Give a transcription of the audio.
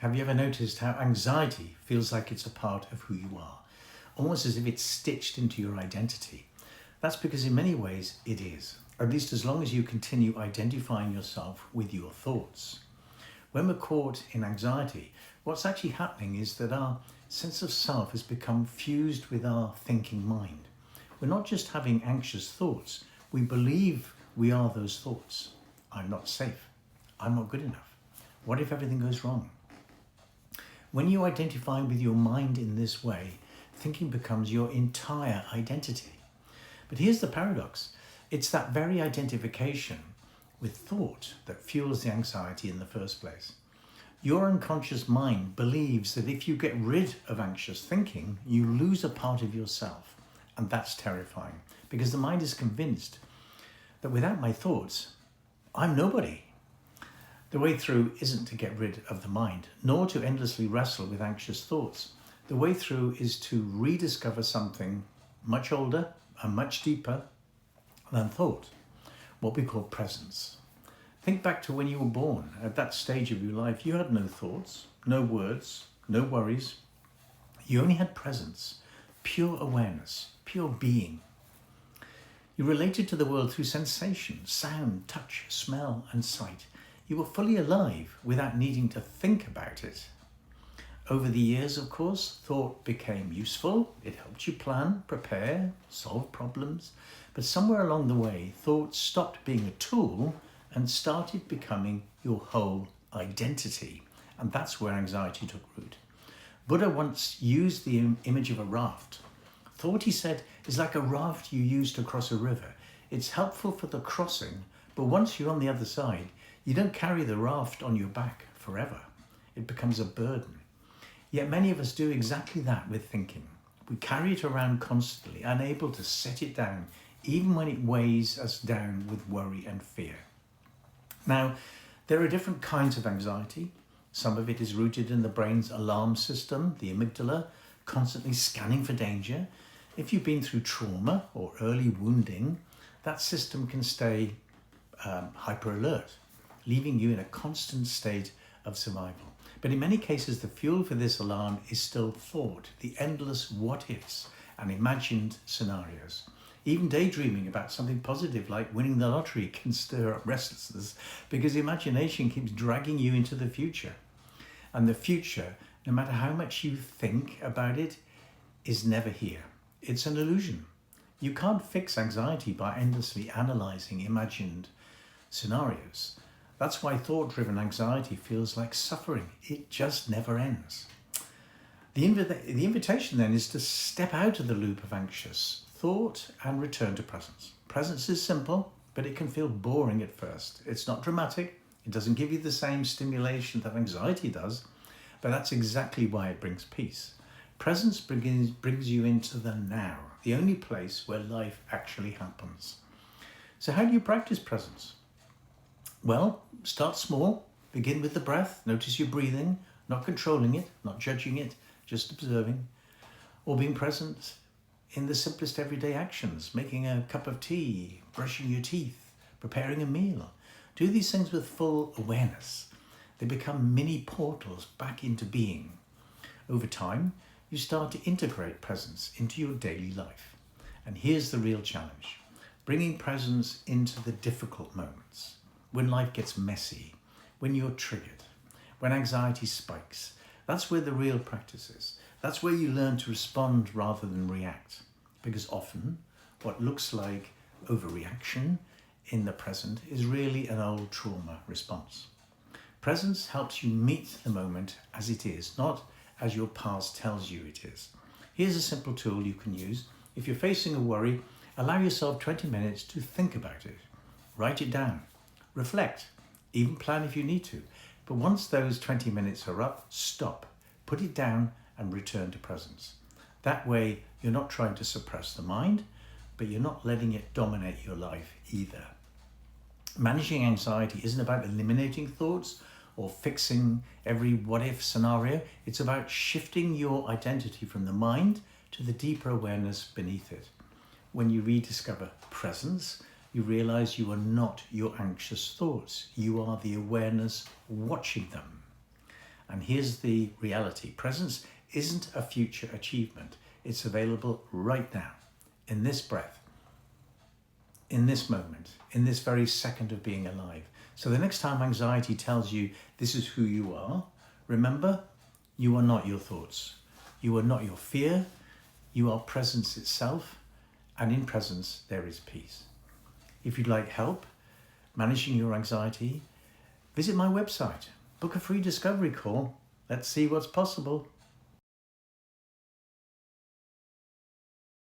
Have you ever noticed how anxiety feels like it's a part of who you are? Almost as if it's stitched into your identity. That's because in many ways it is, at least as long as you continue identifying yourself with your thoughts. When we're caught in anxiety, what's actually happening is that our sense of self has become fused with our thinking mind. We're not just having anxious thoughts, we believe we are those thoughts. I'm not safe. I'm not good enough. What if everything goes wrong? When you identify with your mind in this way, thinking becomes your entire identity. But here's the paradox. It's that very identification with thought that fuels the anxiety in the first place. Your unconscious mind believes that if you get rid of anxious thinking, you lose a part of yourself. And that's terrifying because the mind is convinced that without my thoughts, I'm nobody. The way through isn't to get rid of the mind, nor to endlessly wrestle with anxious thoughts. The way through is to rediscover something much older and much deeper than thought, what we call presence. Think back to when you were born. At that stage of your life, you had no thoughts, no words, no worries. You only had presence, pure awareness, pure being. You related to the world through sensation, sound, touch, smell, and sight. You were fully alive without needing to think about it. Over the years, of course, thought became useful. It helped you plan, prepare, solve problems. But somewhere along the way, thought stopped being a tool and started becoming your whole identity. And that's where anxiety took root. Buddha once used the image of a raft. Thought, he said, is like a raft you use to cross a river. It's helpful for the crossing, but once you're on the other side, you don't carry the raft on your back forever. It becomes a burden. Yet many of us do exactly that with thinking. We carry it around constantly, unable to set it down, even when it weighs us down with worry and fear. Now, there are different kinds of anxiety. Some of it is rooted in the brain's alarm system, the amygdala, constantly scanning for danger. If you've been through trauma or early wounding, that system can stay hyper alert, leaving you in a constant state of survival. But in many cases, the fuel for this alarm is still thought, the endless what-ifs and imagined scenarios. Even daydreaming about something positive like winning the lottery can stir up restlessness because imagination keeps dragging you into the future. And the future, no matter how much you think about it, is never here. It's an illusion. You can't fix anxiety by endlessly analysing imagined scenarios. That's why thought-driven anxiety feels like suffering. It just never ends. The invitation then is to step out of the loop of anxious thought and return to presence. Presence is simple, but it can feel boring at first. It's not dramatic. It doesn't give you the same stimulation that anxiety does, but that's exactly why it brings peace. Presence brings you into the now, the only place where life actually happens. So how do you practice presence? Well, start small, begin with the breath, notice your breathing, not controlling it, not judging it, just observing, or being present in the simplest everyday actions, making a cup of tea, brushing your teeth, preparing a meal. Do these things with full awareness. They become mini portals back into being. Over time, you start to integrate presence into your daily life. And here's the real challenge, bringing presence into the difficult moments. When life gets messy, when you're triggered, when anxiety spikes, that's where the real practice is. That's where you learn to respond rather than react. Because often, what looks like overreaction in the present is really an old trauma response. Presence helps you meet the moment as it is, not as your past tells you it is. Here's a simple tool you can use. If you're facing a worry, allow yourself 20 minutes to think about it. Write it down. Reflect, even plan if you need to. But once those 20 minutes are up, stop, put it down and return to presence. That way, you're not trying to suppress the mind, but you're not letting it dominate your life either. Managing anxiety isn't about eliminating thoughts or fixing every what-if scenario. It's about shifting your identity from the mind to the deeper awareness beneath it. When you rediscover presence, you realize you are not your anxious thoughts. You are the awareness watching them. And here's the reality. Presence isn't a future achievement. It's available right now, in this breath, in this moment, in this very second of being alive. So the next time anxiety tells you this is who you are, remember, you are not your thoughts. You are not your fear. You are presence itself. And in presence, there is peace. If you'd like help managing your anxiety, visit my website. Book a free discovery call. Let's see what's possible.